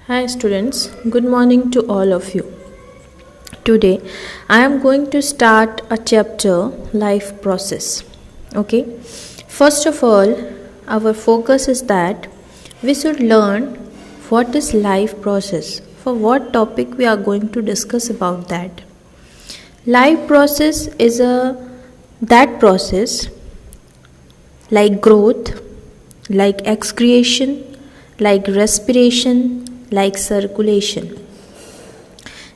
Hi students, good morning to all of you. Today I am going to start a chapter life process. Okay, first of all, our focus is that we should learn what is life process. For what topic we are going to discuss about that. Life process is that process like growth, like excretion, like respiration, like circulation.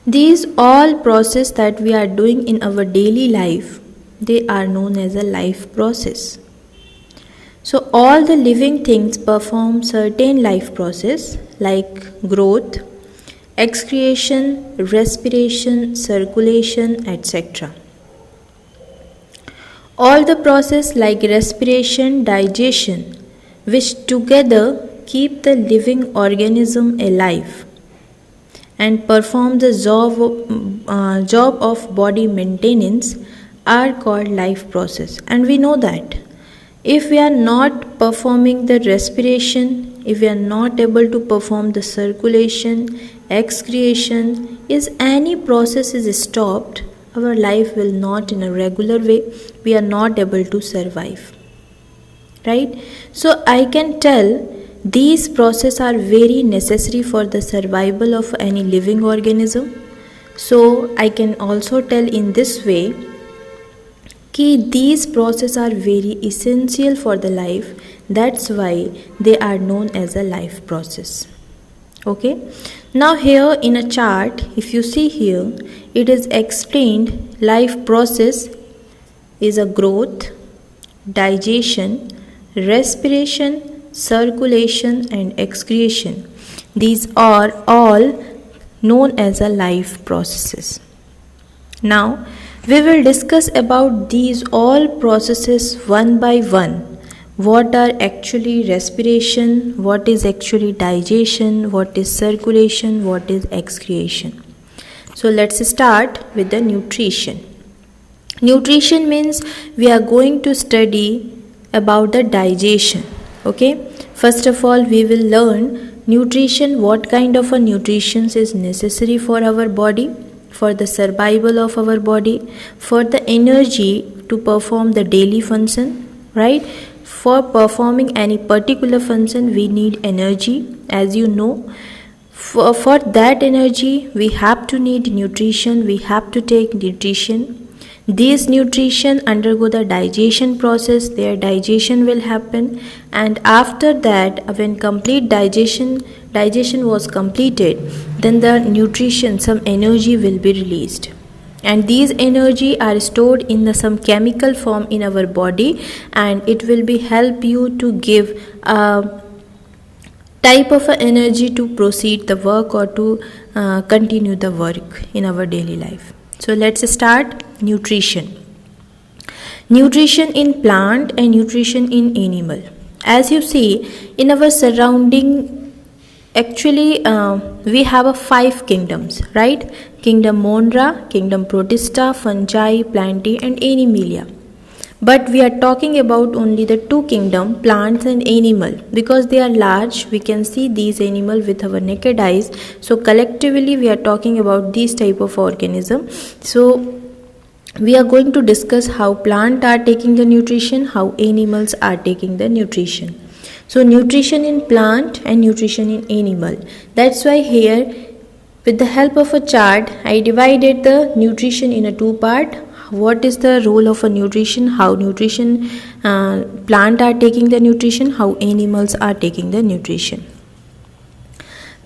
These all process that we are doing in our daily life, they are known as a life process. So all the living things perform certain life process like growth, excretion, respiration, circulation, etc. All the process like respiration, digestion, which together keep the living organism alive and perform the job of body maintenance are called life process. And we know that if we are not performing the respiration, if we are not able to perform the circulation, excretion, is any process is stopped, our life will not in a regular way, we are not able to survive. Right? So I can tell these processes are very necessary for the survival of any living organism. So I can also tell in this way that these processes are very essential for the life. That's why they are known as a life process. Okay. Now here in a chart, if you see here, it is explained life process is a growth, digestion, respiration, circulation and excretion. These are all known as a life processes. Now we will discuss about these all processes one by one. What are actually respiration, what is actually digestion, what is circulation, what is excretion. So let's start with the nutrition. Nutrition means we are going to study about the digestion. Okay, first of all we will learn nutrition, what kind of a nutrition is necessary for our body, for the survival of our body, for the energy to perform the daily function, right? For performing any particular function we need energy, as you know. For that energy we have to need nutrition, we have to take nutrition. These nutrition undergo the digestion process, their digestion will happen, and after that when complete digestion was completed, then the nutrition, some energy will be released, and these energy are stored in some chemical form in our body, and it will be help you to give a type of energy to proceed the work or to continue the work in our daily life. So let's start nutrition. Nutrition in plant and nutrition in animal. As you see in our surrounding, actually we have 5 kingdoms, right? Kingdom Monera, Kingdom Protista, Fungi, Plantae and Animalia. But we are talking about only the 2 kingdom, plants and animal, because they are large. We can see these animal with our naked eyes. So collectively we are talking about these type of organism. So we are going to discuss how plants are taking the nutrition, how animals are taking the nutrition. So nutrition in plant and nutrition in animal. That's why here with the help of a chart I divided the nutrition in a 2 part. What is the role of a nutrition, how nutrition plant are taking the nutrition, how animals are taking the nutrition.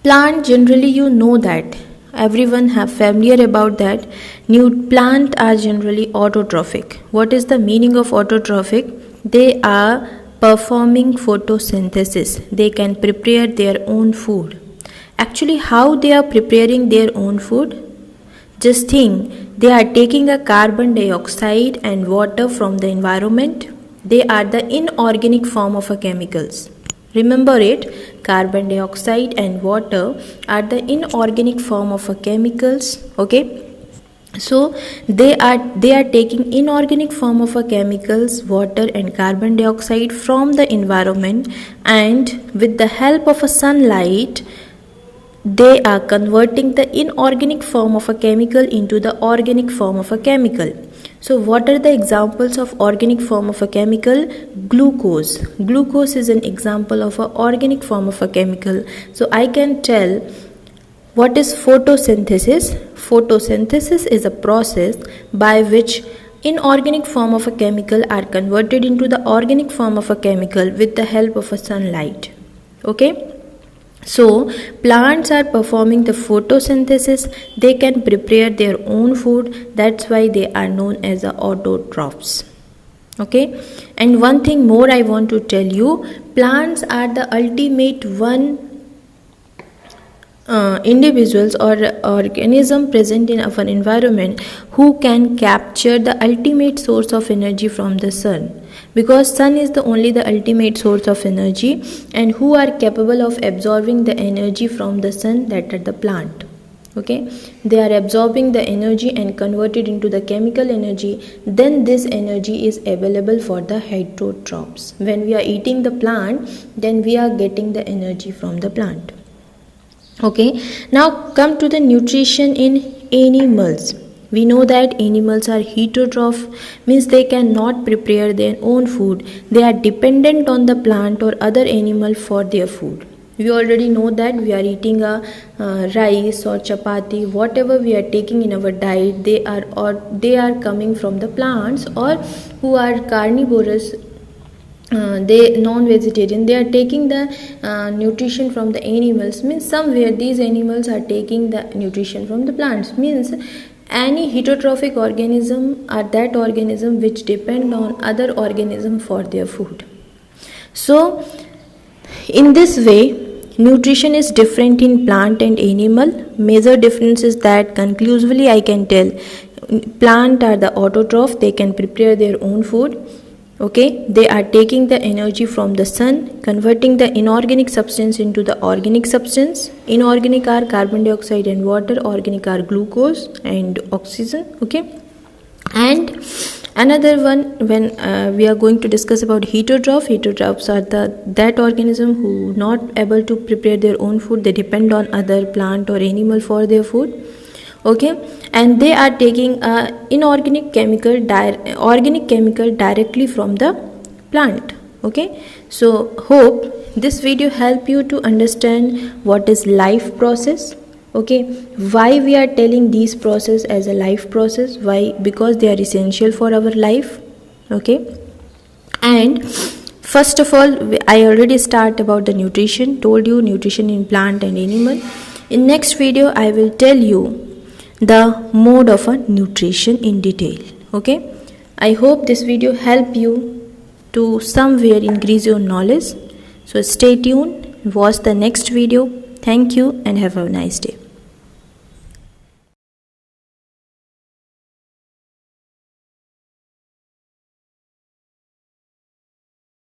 Plant, generally you know that everyone have familiar about that. Plant are generally autotrophic. What is the meaning of autotrophic? They are performing photosynthesis. They can prepare their own food. Actually, how they are preparing their own food? Just think, they are taking a carbon dioxide and water from the environment. They are the inorganic form of a chemicals. Remember it, carbon dioxide and water are the inorganic form of a chemicals. Okay. So they are taking inorganic form of a chemicals, water and carbon dioxide from the environment, and with the help of a sunlight they are converting the inorganic form of a chemical into the organic form of a chemical. So what are the examples of organic form of a chemical? Glucose. Glucose is an example of an organic form of a chemical. So I can tell what is photosynthesis. Photosynthesis is a process by which inorganic form of a chemical are converted into the organic form of a chemical with the help of a sunlight. Okay. So plants are performing the photosynthesis. They can prepare their own food. That's why they are known as the autotrophs. Okay. And one thing more I want to tell you, plants are the ultimate individuals or organism present in our environment who can capture the ultimate source of energy from the sun, because sun is the ultimate source of energy, and who are capable of absorbing the energy from the sun, that are the plant. Okay, they are absorbing the energy and convert it into the chemical energy. Then this energy is available for the heterotrophs. When we are eating the plant, then we are getting the energy from the plant. Okay, now come to the nutrition in animals. We know that animals are heterotroph, means they cannot prepare their own food. They are dependent on the plant or other animal for their food. We already know that we are eating a rice or chapati, whatever we are taking in our diet, they are coming from the plants, or who are carnivorous, they non-vegetarian, they are taking the nutrition from the animals, means somewhere these animals are taking the nutrition from the plants. Means any heterotrophic organism are that organism which depend on other organism for their food. So in this way, nutrition is different in plant and animal. Major difference is that conclusively I can tell plant are the autotroph, they can prepare their own food. Okay, they are taking the energy from the sun, converting the inorganic substance into the organic substance. Inorganic are carbon dioxide and water, organic are glucose and oxygen. Okay, and another one, when we are going to discuss about heterotrophs are that organism who not able to prepare their own food, they depend on other plant or animal for their food. Okay, and they are taking organic chemical directly from the plant. Okay, so hope this video help you to understand what is life process. Okay, why we are telling these process as a life process? Why? Because they are essential for our life. Okay, and first of all, I already start about the nutrition, told you nutrition in plant and animal. In next video I will tell you the mode of a nutrition in detail. Okay, I hope this video help you to somewhere increase your knowledge. So stay tuned, watch the next video. Thank you and have a nice day.